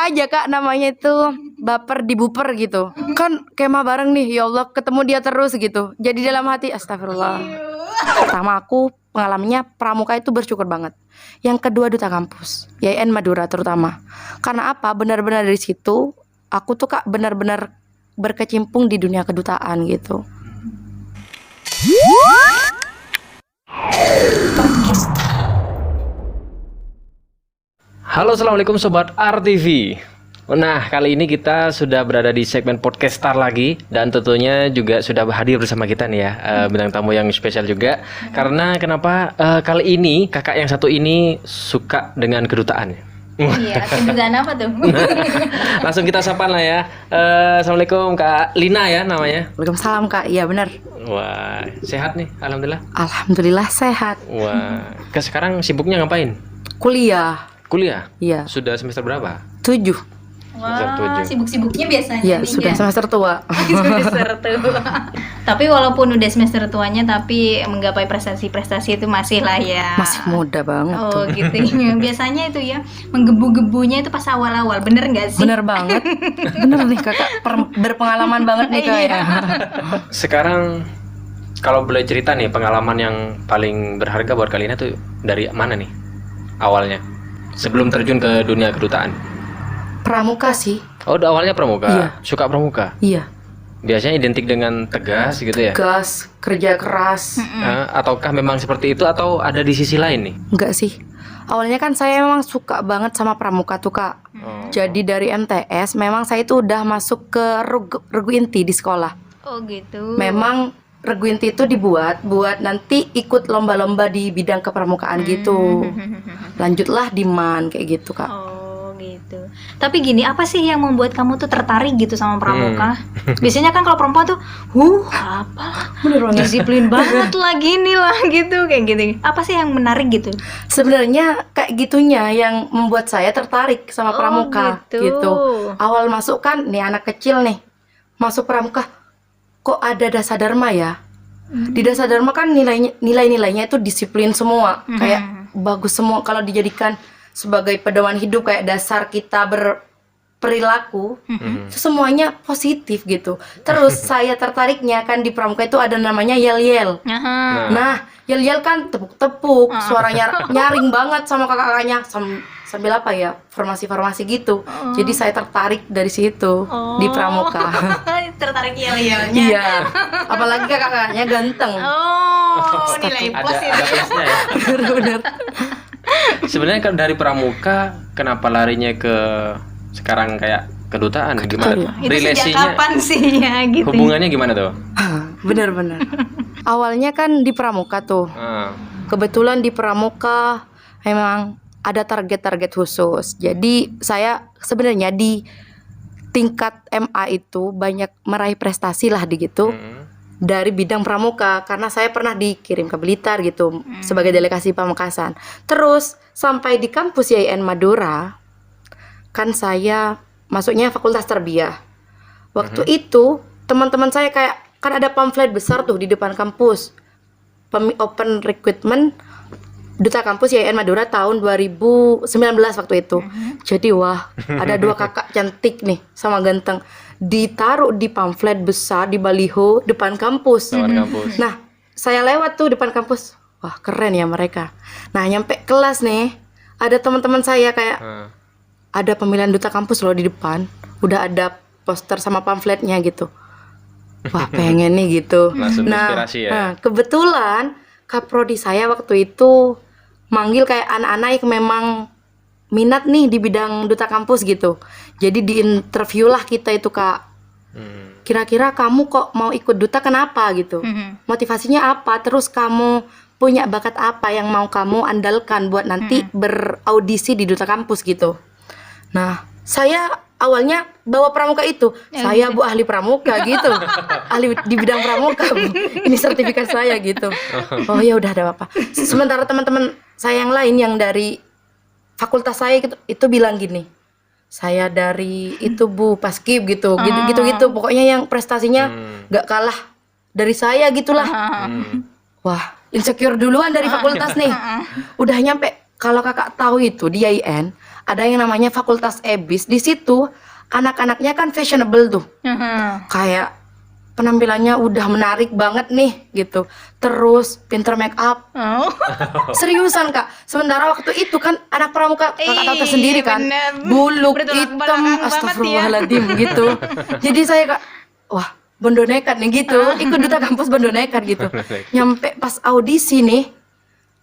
aja Kak, namanya itu baper di buper gitu. Kan kemah bareng nih, ya Allah ketemu dia terus gitu. Jadi dalam hati astagfirullah. Pertama aku pengalamannya pramuka itu bersyukur banget. Yang kedua duta kampus, YN Madura terutama. Karena apa? Benar-benar dari situ aku tuh Kak benar-benar berkecimpung di dunia kedutaan gitu. Halo, assalamualaikum sobat RTV. Nah, kali ini kita sudah berada di segmen podcast Star lagi, dan tentunya juga sudah hadir bersama kita nih ya, bintang tamu yang spesial juga. Karena kenapa kali ini kakak yang satu ini suka dengan kedutaan? Iya, kedutaan apa tuh? Langsung kita sapa lah ya. Assalamualaikum Kak Lina ya namanya. Waalaikumsalam Kak, iya benar. Wah, sehat nih, alhamdulillah. Alhamdulillah sehat. Wah, sekarang sibuknya ngapain? Kuliah. Kuliah? Iya. Sudah semester berapa? 7. Wah, sibuk-sibuknya biasanya Iya, nih, sudah ya? semester tua. Semester tua. Tapi walaupun udah semester tuanya, tapi menggapai prestasi-prestasi itu masih lah ya. Masih muda banget Oh tuh. gitu. Biasanya itu ya menggebu-gebunya itu pas awal-awal, bener nggak sih? Bener banget. Bener nih kakak berpengalaman banget nih kak ya. Iya. Sekarang kalau boleh cerita nih pengalaman yang paling berharga buat kalian tuh dari mana nih awalnya sebelum terjun ke dunia kedutaan? Pramuka sih. Oh, udah awalnya pramuka. Iya. Suka pramuka. Iya. Biasanya identik dengan tegas gitu ya. Gas, kerja keras. Ataukah memang seperti itu atau ada di sisi lain nih? Enggak sih. Awalnya kan saya memang suka banget sama pramuka tuh kak. Jadi dari MTS memang saya itu udah masuk ke regu inti di sekolah. Oh gitu. Memang regu inti itu dibuat buat nanti ikut lomba-lomba di bidang kepramukaan gitu. Lanjutlah di MAN kayak gitu kak. Oh gitu. Tapi gini, apa sih yang membuat kamu tuh tertarik gitu sama pramuka? Biasanya kan kalau perempuan tuh, apalah, Bener banget. disiplin banget lah gini lah gitu, kayak gitu. Apa sih yang menarik gitu? Sebenarnya kayak gitunya yang membuat saya tertarik sama Oh, pramuka gitu. Awal masuk kan nih anak kecil nih masuk pramuka, kok ada dasa dharma ya? Di dasa dharma kan nilai-nilainya itu disiplin semua, kayak bagus semua kalau dijadikan sebagai pedoman hidup kayak dasar kita berperilaku. Itu semuanya positif gitu. Terus saya tertariknya kan di pramuka itu ada namanya yel-yel. Aha. Nah, yel-yel kan tepuk-tepuk, suaranya nyaring banget sama kakak-kakaknya sambil apa ya, formasi-formasi gitu. Jadi saya tertarik dari situ di pramuka. Tertarik yel-yelnya. Iya, apalagi kakak-kakaknya ganteng. Oh, nilai plus Ada itu ya. plusnya ya. Bener-bener. Sebenarnya kan dari pramuka kenapa larinya ke sekarang kayak kedutaan? Gimana? ya. Itu sejak Relasinya, kapan sih ya gitu? hubungannya gimana tuh? Bener-bener. Awalnya kan di pramuka tuh. Ah. Kebetulan di pramuka memang ada target-target khusus. Jadi saya sebenarnya di tingkat MA itu banyak meraih prestasi lah di gitu. Dari bidang pramuka karena saya pernah dikirim ke Blitar gitu sebagai delegasi Pamekasan. Terus sampai di kampus YN Madura kan saya masuknya fakultas tarbiyah. Waktu itu teman-teman saya kayak kan ada pamflet besar tuh di depan kampus. Open recruitment Duta Kampus YN Madura tahun 2019 waktu itu. Jadi wah, ada 2 kakak cantik nih sama ganteng ditaruh di pamflet besar di baliho depan kampus. Depan kampus. Nah, saya lewat tuh depan kampus. Wah, keren ya mereka. Nah, nyampe kelas nih, ada teman-teman saya kayak ada pemilihan duta kampus loh di depan. Udah ada poster sama pamfletnya gitu. Wah, pengen nih gitu. Langsung inspirasi ya. Nah, kebetulan kaprodi saya waktu itu manggil kayak anak-anak yang memang minat nih di bidang duta kampus gitu. Jadi diinterview lah kita itu kak. Kira-kira kamu kok mau ikut duta kenapa gitu? Motivasinya apa? Terus kamu punya bakat apa yang mau kamu andalkan buat nanti beraudisi di duta kampus gitu. Nah, saya awalnya bawa pramuka itu. Saya Bu ahli pramuka gitu. Ahli di bidang pramuka, Bu. Ini sertifikat saya gitu. Oh ya udah ada apa. Sementara teman-teman saya yang lain yang dari fakultas saya itu bilang gini. Saya dari itu Bu Paskib gitu. Gitu. Pokoknya yang prestasinya nggak kalah dari saya gitulah. Wah, insecure duluan dari fakultas nih. Udah nyampe kalau kakak tahu itu di IAIN ada yang namanya Fakultas EBIS. Di situ anak-anaknya kan fashionable tuh. Kayak penampilannya udah menarik banget nih gitu. Terus pinter make up. Oh. Seriusan Kak. Sementara waktu itu kan anak pramuka Kakak tahu sendiri kan. Bener. Buluk Bertolak hitam, belakang banget astagfirullahaladzim gitu. Jadi saya Kak, wah bondo nekat nih gitu. Ikut duta kampus bondo nekat gitu. Nyampe pas audisi nih,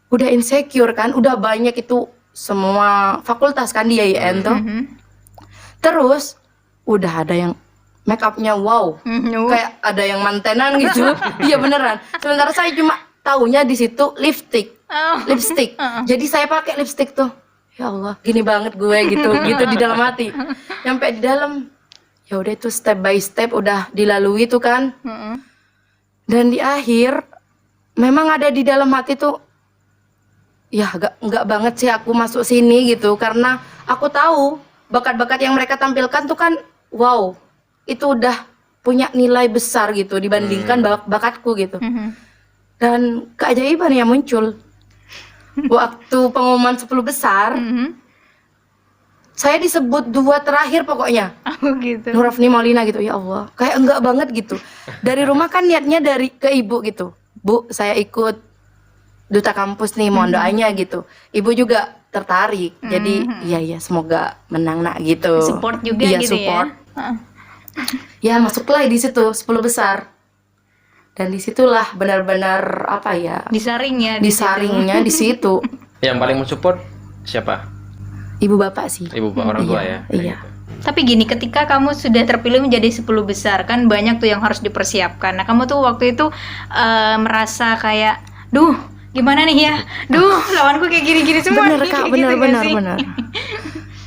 udah insecure kan. Udah banyak itu semua fakultas kan di IAIN tuh. Terus udah ada yang make upnya wow, kayak ada yang mantenan gitu. Iya beneran. Sementara saya cuma taunya di situ lipstick. Jadi saya pakai lipstick tuh. Ya Allah, gini banget gue gitu di dalam hati. Nyampe di dalam, ya udah itu step by step udah dilalui tuh kan. Dan di akhir memang ada di dalam hati tuh, ya nggak banget sih aku masuk sini gitu, karena aku tahu bakat-bakat yang mereka tampilkan tuh kan wow, itu udah punya nilai besar gitu dibandingkan bakatku gitu. Dan keajaiban yang muncul waktu pengumuman 10 besar, saya disebut 2 terakhir pokoknya. Oh gitu. Nurafni Maulina gitu. Ya Allah, kayak enggak banget gitu. Dari rumah kan niatnya dari ke ibu gitu. Bu, saya ikut duta kampus nih, mohon doanya gitu. Ibu juga tertarik. Jadi iya semoga menang nak gitu. Support juga iya, gitu support. ya. Ya masuklah di situ 10 besar. Dan disitulah benar-benar apa ya? Disaring ya. Disaringnya di situ. Yang paling mensupport siapa? Ibu bapak sih. Ibu bapak orang tua Iya, ya. iya. Tapi gini, ketika kamu sudah terpilih menjadi 10 besar, kan banyak tuh yang harus dipersiapkan. Nah, kamu tuh waktu itu merasa kayak, duh, gimana nih ya? Duh, lawanku kayak gini-gini semua. Bener nih, Kak, kayak gitu nggak bener. sih?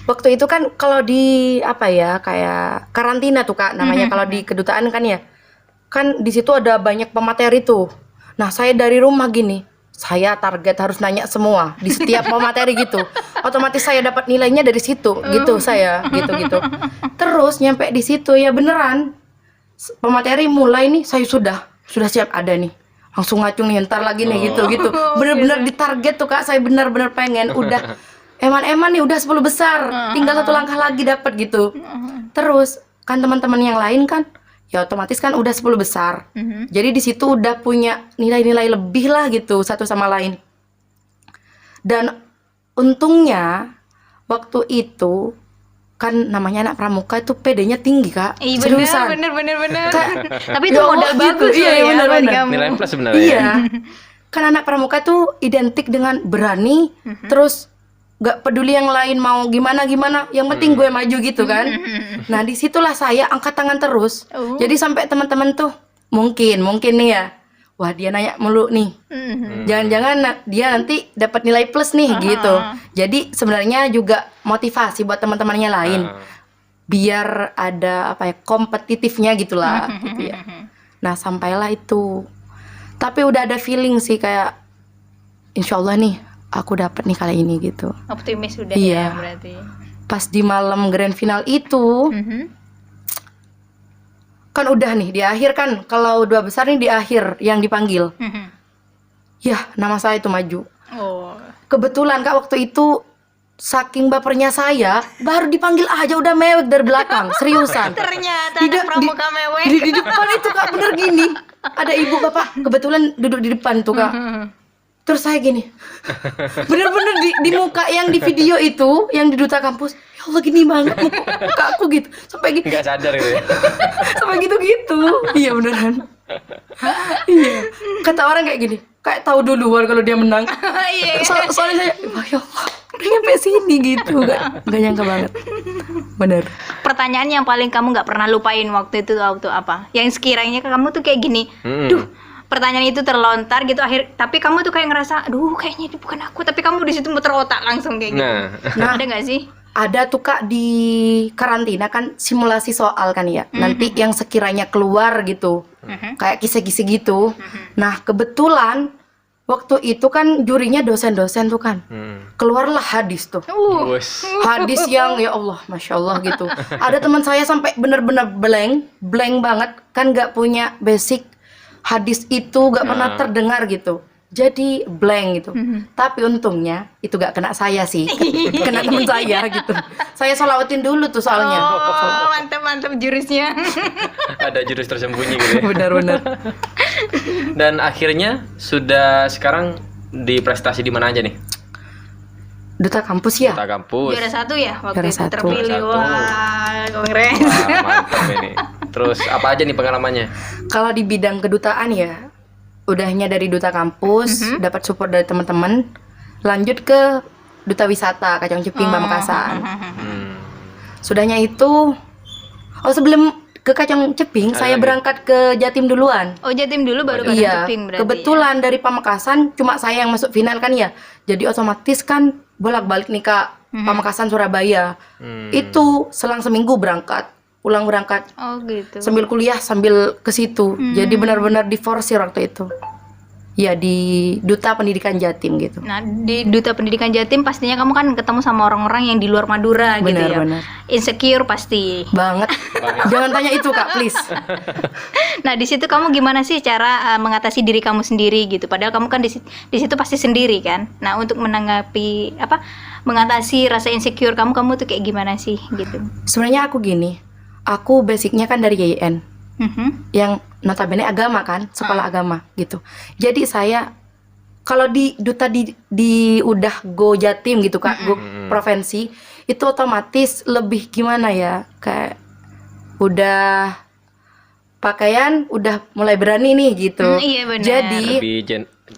Waktu itu kan kalau di apa ya, kayak karantina tuh Kak namanya kalau di kedutaan kan ya. Kan di situ ada banyak pemateri tuh. Nah, saya dari rumah gini, saya target harus nanya semua di setiap pemateri gitu. Otomatis saya dapat nilainya dari situ gitu saya gitu. Terus nyampe di situ ya beneran pemateri mulai nih saya sudah siap ada nih. Langsung ngacung nih ntar lagi nih gitu. Bener-bener ditarget tuh Kak, saya bener-bener pengen udah eman-eman nih udah 10 besar. Tinggal 1 langkah lagi dapat gitu. Terus kan teman-teman yang lain kan ya otomatis kan udah 10 besar. Jadi di situ udah punya nilai-nilai lebih lah gitu satu sama lain. Dan untungnya waktu itu kan namanya anak pramuka itu PD-nya tinggi Kak. Iya bener. Tapi itu Ya Allah, modal gitu. bagus Iya, loh ya bener, buat bener. kamu. Nilai plus sebenarnya. Iya. Kan anak pramuka tuh identik dengan berani, terus gak peduli yang lain mau gimana, yang penting gue maju gitu kan. Nah disitulah saya angkat tangan terus. Jadi sampai teman-teman tuh mungkin nih ya, wah dia nanya mulu nih, jangan-jangan dia nanti dapat nilai plus nih gitu. Jadi sebenarnya juga motivasi buat teman-temannya lain, biar ada apa ya kompetitifnya gitulah gitu ya. Nah sampailah itu, tapi udah ada feeling sih kayak insya Allah nih aku dapat nih kali ini gitu. Optimis udah Iya. ya berarti. Pas di malam grand final itu kan udah nih di akhir kan, kalau 2 besar nih di akhir yang dipanggil. Ya nama saya itu maju. Oh. Kebetulan Kak waktu itu saking bapernya saya baru dipanggil aja udah mewek dari belakang. Seriusan. Ternyata Di- anak pramuka mewek. di depan itu Kak bener gini. Ada ibu bapak kebetulan duduk di depan tuh Kak. Terus saya gini, bener-bener di muka yang di video itu, yang di duta kampus, ya Allah gini banget muka aku gitu, sampai gitu, Nggak sadar gitu ya. sampai gitu. Iya beneran. Iya. Kata orang kayak gini, kayak tahu duluan kalau dia menang. Iya. Soalnya saya, wah ya Allah, udah nyampe sini gitu, nggak nyangka banget. Bener. Pertanyaan yang paling kamu nggak pernah lupain waktu itu apa? Yang sekiranya kamu tuh kayak gini, duh, pertanyaan itu terlontar gitu tapi kamu tuh kayak ngerasa, aduh kayaknya itu bukan aku, tapi kamu di situ muter otak langsung kayak gitu. Nah. Ada nggak sih? Ada tuh Kak di karantina kan simulasi soal kan ya. Nanti yang sekiranya keluar gitu. Kayak kisi-kisi gitu. Nah, kebetulan waktu itu kan jurinya dosen-dosen tuh kan. Keluarlah hadis tuh. Wes. Hadis yang ya Allah, Masya Allah gitu. Ada teman saya sampai bener-bener blank banget kan, nggak punya basic hadis itu, nggak pernah terdengar gitu. jadi blank gitu. Tapi untungnya itu gak kena saya sih, kena teman saya gitu. Saya sholawatin dulu tuh soalnya. Oh, mantap jurusnya. Ada jurus tersembunyi gitu ya. Benar-benar. Dan akhirnya sudah sekarang di prestasi di mana aja nih? Duta kampus ya. Duta kampus. Juara 1 ya waktu Juara itu 1. terpilih. Juara 1. Wah, kongres. Wah, mantap ini. Terus apa aja nih pengalamannya? Kalau di bidang kedutaan ya, udahnya dari duta kampus, dapat support dari teman-teman, lanjut ke duta wisata Kacang Ceping Pamekasan. Sudahnya itu, sebelum ke Kacang Ceping, saya lagi? berangkat ke Jatim duluan. Oh, Jatim dulu baru Kacang Iya, Ceping berarti. kebetulan dari Pamekasan cuma saya yang masuk final kan ya. Jadi otomatis kan bolak-balik nih Kak, Pamekasan Surabaya. Itu selang seminggu berangkat, pulang berangkat. Oh, gitu. Sambil kuliah sambil ke situ. Jadi benar-benar diforsir waktu itu. Ya di Duta Pendidikan Jatim gitu. Nah, di Duta Pendidikan Jatim pastinya kamu kan ketemu sama orang-orang yang di luar Madura gitu ya. Benar-benar. Insecure pasti. Banget. Jangan tanya itu Kak, please. Nah, di situ kamu gimana sih cara mengatasi diri kamu sendiri gitu? Padahal kamu kan di situ pasti sendiri kan. Nah, untuk menanggapi mengatasi rasa insecure kamu tuh kayak gimana sih gitu? Sebenarnya aku gini. Aku basicnya kan dari YIN. Yang notabene agama kan, sekolah agama gitu. Jadi saya kalau di duta di udah go Jatim gitu Kak, go provinsi, itu otomatis lebih gimana ya, kayak udah pakaian udah mulai berani nih gitu. Iya benar. Jadi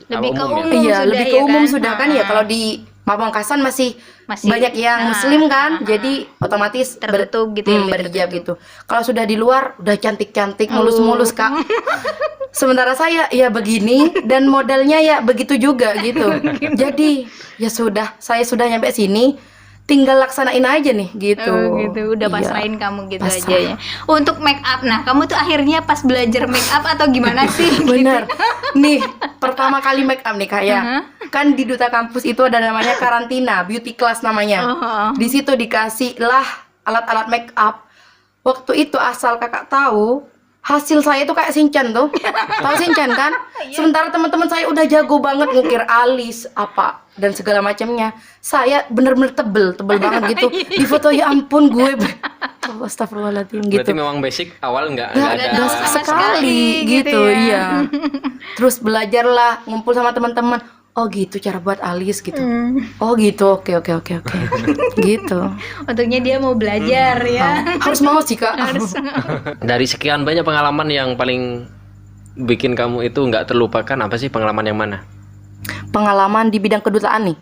Lebih ke umum iya, sudah lebih ya ke umum kan? sudah kan ya. Kalau di Pamekasan masih Masih, banyak yang muslim kan, jadi otomatis tertutup gitu ya, lebih berhijab gitu. Kalau sudah di luar udah cantik-cantik, mulus-mulus Kak. Sementara saya ya begini dan modalnya ya begitu juga gitu. Jadi ya sudah, saya sudah nyampe sini, tinggal laksanain aja nih gitu. Oh, gitu. Udah Iya. pasrahin kamu gitu Pasrah. aja ya. Untuk make up, nah kamu tuh akhirnya pas belajar make up atau gimana sih? Bener. Nih, pertama kali make up nih Kak ya. Kan di Duta Kampus itu ada namanya karantina, beauty class namanya. Di situ dikasih lah alat-alat make up. Waktu itu asal Kakak tahu, hasil saya itu kayak Shinchan tuh. Tahu Shinchan kan? Sementara teman-teman saya udah jago banget ngukir alis apa dan segala macamnya. Saya bener-bener tebel banget gitu. Di foto ya ampun gue. Oh, astagfirullahaladzim gitu. Berarti memang basic awal nggak Nggak ada. ada sama sekali sekali gitu gitu, ya. iya. Terus belajarlah ngumpul sama teman-teman. Oh gitu cara buat alis gitu. Oh gitu, oke. Gitu. Untungnya dia mau belajar ya. Harus mau sih Kak. Dari sekian banyak pengalaman yang paling bikin kamu itu nggak terlupakan, apa sih pengalaman yang mana? Pengalaman di bidang kedutaan nih,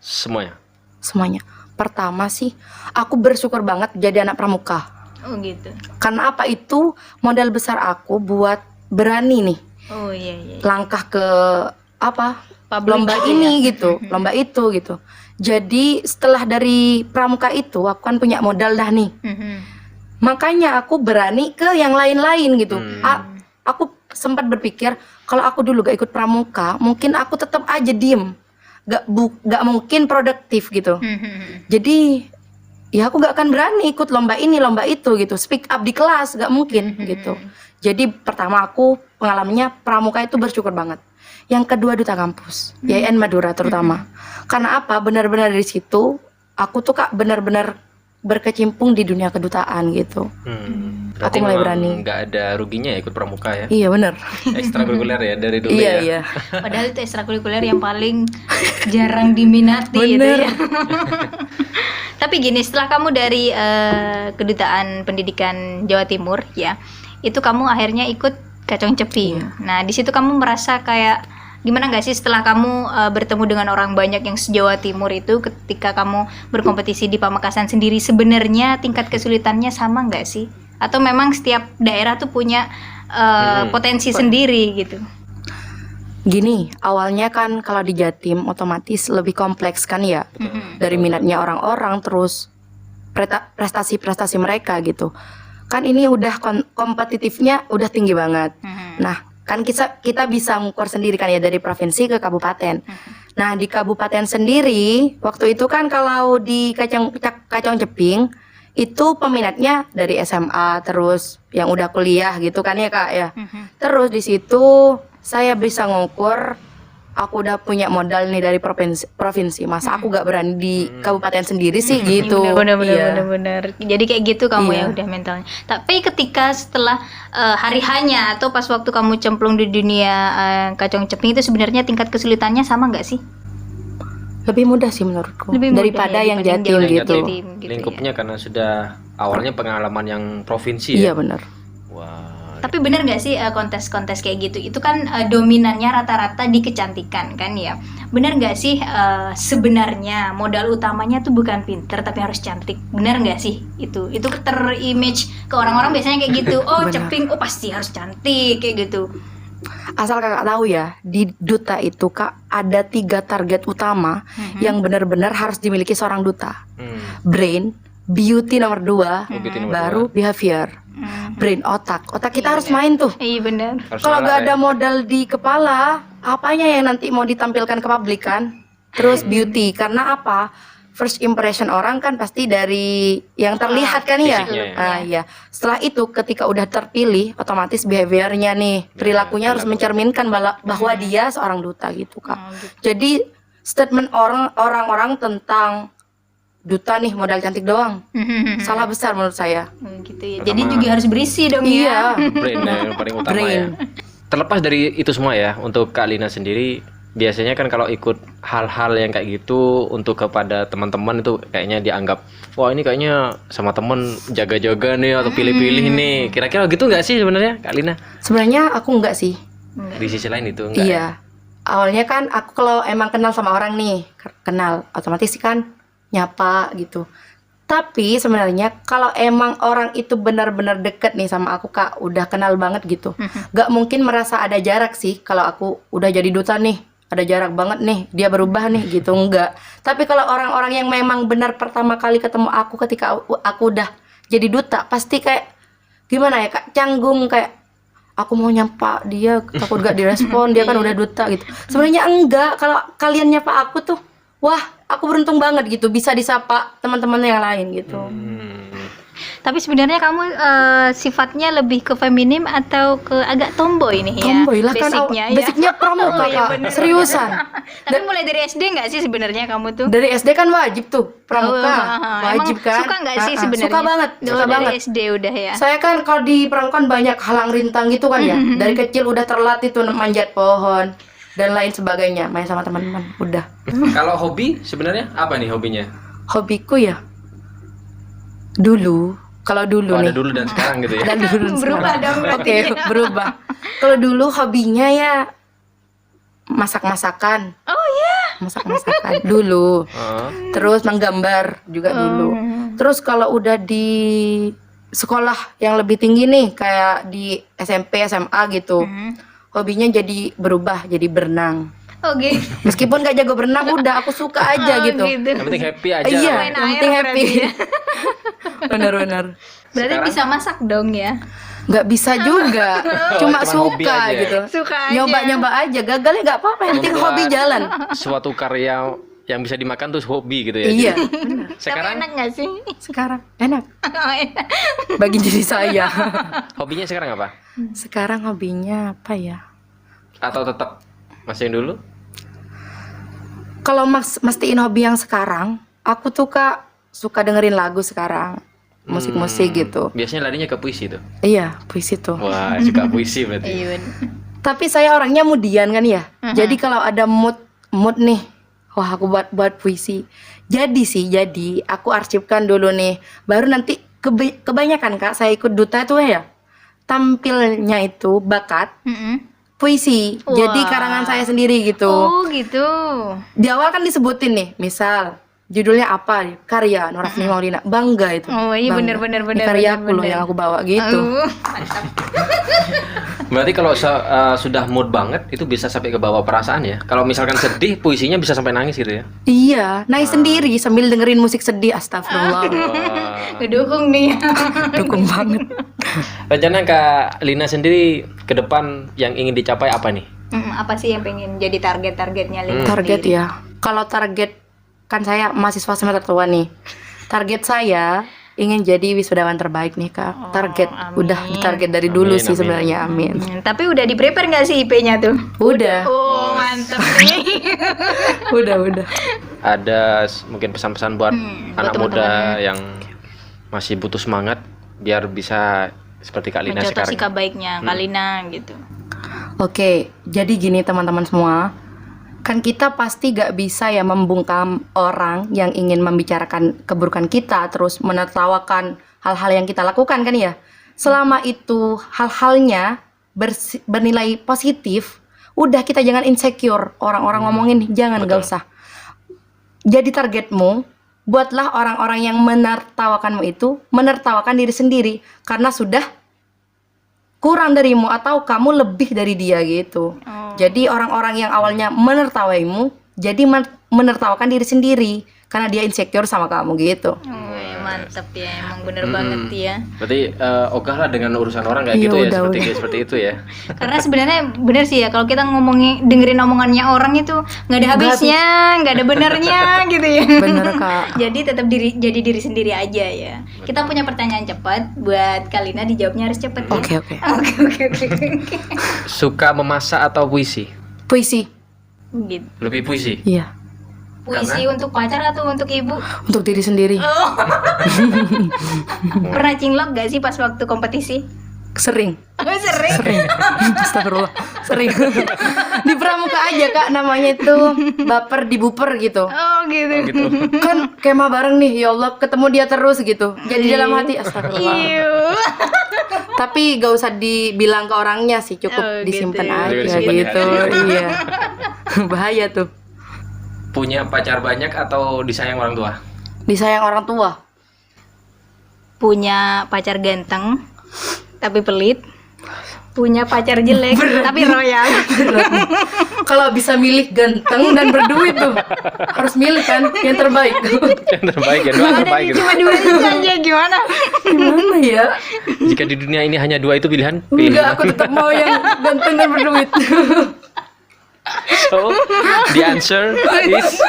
Semuanya. semuanya. Pertama sih, aku bersyukur banget jadi anak pramuka. Oh gitu. Karena apa itu modal besar aku buat berani nih Oh iya. langkah ke Public lomba gitu ini gitu, lomba itu gitu. Jadi setelah dari pramuka itu aku kan punya modal dah nih. Makanya aku berani ke yang lain-lain gitu. Aku sempat berpikir kalau aku dulu gak ikut pramuka, mungkin aku tetap aja diem, gak mungkin produktif gitu. Jadi ya aku gak akan berani ikut lomba ini, lomba itu gitu. Speak up di kelas gak mungkin gitu. Jadi pertama aku pengalamannya pramuka itu bersyukur banget. Yang kedua Duta Kampus, YIN Madura terutama. Karena apa? Benar-benar dari situ aku tuh Kak benar-benar berkecimpung di dunia kedutaan gitu. Berarti Aku mulai memang berani. nggak ada ruginya ya ikut pramuka ya. Iya benar. Ekstrakurikuler ya dari dulu ya. Iya. Padahal itu ekstrakurikuler yang paling jarang diminati gitu Bener. ya. Tapi gini, setelah kamu dari Kedutaan Pendidikan Jawa Timur ya, itu kamu akhirnya ikut Kacang Ceping. Nah, di situ kamu merasa kayak gimana nggak sih setelah kamu bertemu dengan orang banyak yang se-Jawa Timur itu, ketika kamu berkompetisi di Pamekasan sendiri, sebenarnya tingkat kesulitannya sama nggak sih? Atau memang setiap daerah tuh punya potensi sendiri gitu? Gini, awalnya kan kalau di Jatim otomatis lebih kompleks kan ya. Dari minatnya orang-orang, terus prestasi-prestasi mereka gitu. Kan ini udah kompetitifnya udah tinggi banget. Nah, kan kita bisa ngukur sendiri kan ya dari provinsi ke kabupaten. Nah, di kabupaten sendiri waktu itu kan kalau di Kacang Ceping itu peminatnya dari SMA terus yang udah kuliah gitu kan ya Kak ya. Terus di situ saya bisa ngukur aku udah punya modal nih dari provinsi, masa aku gak berani di kabupaten sendiri sih gitu. Bener. Iya. Jadi kayak gitu kamu ya Iya. udah mentalnya. Tapi ketika setelah hari hanya atau pas waktu kamu cemplung di dunia kacang ceping itu sebenarnya tingkat kesulitannya sama nggak sih? Lebih mudah sih menurutku Lebih mudah daripada ya, yang dibanding Jatim yang gitu. Jatim gitu Lingkupnya karena sudah awalnya pengalaman yang provinsi Iya ya. benar. Wah. Tapi bener nggak sih kontes-kontes kayak gitu? Itu kan dominannya rata-rata di kecantikan kan ya. Bener nggak sih sebenarnya modal utamanya tuh bukan pinter tapi harus cantik. Bener nggak sih itu? Itu terimage ke orang-orang biasanya kayak gitu. Oh Benar. ceping, oh pasti harus cantik kayak gitu. Asal kakak tahu ya, di duta itu kak ada 3 target utama yang benar-benar harus dimiliki seorang duta. Brain, beauty nomor 2, Beauty nomor baru behavior. Brain, otak kita Iya, harus benar. main tuh. Iya bener. Harus Kalau ngalah nggak ya. ada modal di kepala, apanya yang nanti mau ditampilkan ke publik kan? Terus beauty, karena apa? First impression orang kan pasti dari yang terlihat kan ya. fisiknya ya. Iya. Setelah itu ketika udah terpilih, otomatis behaviornya nih, perilakunya harus mencerminkan bahwa dia seorang duta gitu kak. Oh, gitu. Jadi statement orang-orang tentang duta nih modal cantik doang, salah besar menurut saya. Oh, gitu ya. Pertama- Jadi juga harus berisi dong Iya. ya. Brain yang paling utama Brain. ya. Terlepas dari itu semua ya, untuk Kak Lina sendiri biasanya kan kalau ikut hal-hal yang kayak gitu untuk kepada teman-teman itu kayaknya dianggap wah ini kayaknya sama temen jaga-jaga nih atau pilih-pilih nih. Kira-kira gitu nggak sih sebenarnya Kak Lina? Sebenarnya aku enggak sih. Di sisi lain itu enggak? Iya. Awalnya kan aku kalau emang kenal sama orang nih, kenal otomatis sih kan nyapa gitu. Tapi sebenarnya kalau emang orang itu benar-benar deket nih sama aku kak, udah kenal banget gitu, gak mungkin merasa ada jarak sih. Kalau aku udah jadi duta nih, ada jarak banget nih, dia berubah nih gitu, enggak. Tapi kalau orang-orang yang memang benar pertama kali ketemu aku ketika aku udah jadi duta, pasti kayak gimana ya kak, canggung kayak aku mau nyapa dia takut gak direspon, dia kan udah duta gitu. Sebenarnya enggak, kalau kalian nyapa aku tuh wah aku beruntung banget gitu bisa disapa teman-teman yang lain gitu. Tapi sebenarnya kamu sifatnya lebih ke feminim atau ke agak tomboy nih ya? Tomboy lah kan, Basicnya ya. basicnya pramuka Oh, iya, kak, bener. seriusan. Tapi mulai dari SD nggak sih sebenarnya kamu tuh? Dari SD kan wajib tuh pramuka, wajib Emang kan. suka nggak sih sebenarnya? Suka banget, Oh, suka dari banget. SD udah ya. Saya kan kalau di pramuka kan banyak halang rintang gitu kan ya. Dari kecil udah terlatih tuh manjat pohon dan lain sebagainya, main sama teman-teman. Udah. Kalau hobi sebenarnya apa nih hobinya? Hobiku ya dulu, kalau dulu Oh, ada nih. dulu dan sekarang gitu ya. Dan dulu Berubah sekarang. dong Oke, berarti. berubah. Kalau dulu hobinya ya masak-masakan. Oh iya. Masak-masakan dulu. Heeh. Terus menggambar juga dulu. Terus kalau udah di sekolah yang lebih tinggi nih kayak di SMP, SMA gitu. Hobinya jadi berubah jadi berenang. Oke. Meskipun gak jago berenang udah aku suka aja Oh, gitu. Yang penting happy aja. Iya, Main yang air penting happy. berarti ya. Bener-bener. Berarti Sekarang? bisa masak dong ya? Nggak bisa juga, cuma cuman hobi suka aja. gitu. Suka aja. Nyoba-nyoba aja, gagalnya nggak apa-apa, yang penting Membuat hobi jalan. Suatu karya yang bisa dimakan tuh hobi gitu ya. Iya, Tapi Sekarang enak nggak sih? sekarang enak Oh, enak. bagi diri saya. hobinya sekarang apa? Sekarang hobinya apa ya? Atau tetap masih yang dulu? Kalau mastiin hobi yang sekarang, aku tuh kak suka dengerin lagu sekarang, musik-musik gitu. Biasanya larinya ke puisi tuh. Iya, puisi tuh. Wah, suka puisi berarti. Iya. Tapi saya orangnya moodian kan ya. Jadi kalau ada mood nih, wah aku buat puisi. Jadi aku arsipkan dulu nih. Baru nanti kebanyakan kak saya ikut duta tuh ya. Tampilnya itu bakat puisi. Wah. Jadi karangan saya sendiri gitu. Oh gitu. Di awal kan disebutin nih, misal judulnya apa? Karya Norafni Maulina. Bangga itu. Oh iya Bangga. bener. Ini karya aku loh yang aku bawa gitu. Mantap. Berarti kalau sudah mood banget itu bisa sampai ke bawah perasaan ya. Kalau misalkan sedih, puisinya bisa sampai nangis gitu ya. Iya, nangis sendiri sambil dengerin musik sedih. Astagfirullah. Wah. Ngedukung nih. Dukung banget. Rencana Kak Lina sendiri ke depan yang ingin dicapai apa nih? Apa sih yang pengen jadi target-targetnya Lina Target sendiri? ya. Kalau target kan saya mahasiswa semester tua nih. Target saya ingin jadi wisudawan terbaik nih Kak. Target amin. udah ditarget dari dulu Amin, sih amin. sebenarnya, amin. Tapi udah di prepare nggak sih IP-nya tuh? Udah, Oh, mantep nih. udah. Ada mungkin pesan-pesan buat buat anak muda teman-teman. yang masih butuh semangat biar bisa seperti Kak Lina Mencontoh sekarang. sikap baiknya Kalina gitu. Oke, jadi gini teman-teman semua. Kan kita pasti gak bisa ya membungkam orang yang ingin membicarakan keburukan kita, terus menertawakan hal-hal yang kita lakukan kan ya. Selama itu hal-halnya bernilai positif, udah kita jangan insecure. Orang-orang ngomongin, jangan, Betul. gak usah. Jadi targetmu, buatlah orang-orang yang menertawakanmu itu menertawakan diri sendiri, karena sudah kurang darimu atau kamu lebih dari dia gitu. Jadi orang-orang yang awalnya menertawaimu jadi menertawakan diri sendiri karena dia insecure sama kamu gitu. Mantap ya, emang bener banget ya. Berarti ogah lah dengan urusan orang kayak Iya, gitu ya, udah. seperti itu ya. Karena sebenarnya bener sih ya, kalau kita dengerin omongannya orang itu nggak ada habisnya, nggak ada benernya gitu ya. Bener Kak. Jadi tetap jadi diri sendiri aja ya. Kita punya pertanyaan cepat buat Kalina, dijawabnya harus cepat ya. Oke. Oke. Suka memasak atau puisi? Puisi. Gitu. Lebih puisi. Iya. Puisi untuk pacar atau untuk ibu? Untuk diri sendiri. Pernah cinlok gak sih pas waktu kompetisi? Sering. Sering. Astagfirullah. Sering. Di pramuka aja Kak, namanya itu baper di buper gitu. Oh gitu. Gitu. Kan kemah bareng nih, ya Allah, ketemu dia terus gitu. Jadi dalam hati astagfirullah. Iu. Tapi gak usah dibilang ke orangnya sih, cukup Oh, disimpan gitu. aja Disimpan gitu. Iya. Bahaya tuh. Punya pacar banyak atau disayang orang tua? Disayang orang tua. Punya pacar ganteng tapi pelit. Punya pacar jelek tapi royal. Kalau bisa milih ganteng dan berduit tuh, harus milih kan yang terbaik. Yang terbaik ya, dua Ada terbaik gitu. cuma dua itu aja, gimana? Gimana ya? Jika di dunia ini hanya dua itu pilihan, Enggak, aku tetap mau yang ganteng dan berduit. So, the answer is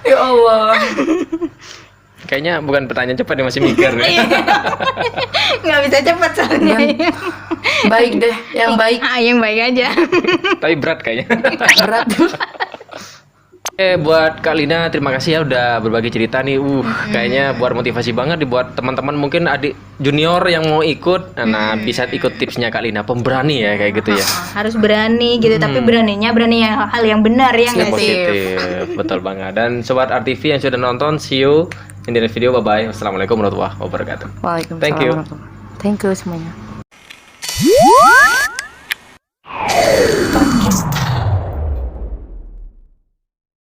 Ya Allah. kayaknya bukan pertanyaan cepat, dia masih mikir. Nggak bisa cepat soalnya. Baik deh, yang baik. Yang baik aja. Tapi berat kayaknya. Berat. Buat Kak Lina, terima kasih ya udah berbagi cerita nih. Kayaknya buat motivasi banget dibuat teman-teman mungkin adik junior yang mau ikut. Nah, bisa ikut tipsnya Kak Lina, pemberani ya kayak gitu ya. Harus berani gitu, tapi berani yang hal yang benar ya Yang nggak sih? positif, betul banget. Dan sobat RTV yang sudah nonton, see you in the next video. Bye bye. Wassalamualaikum warahmatullahi wabarakatuh. Waalaikumsalam. Thank you. Thank you semuanya.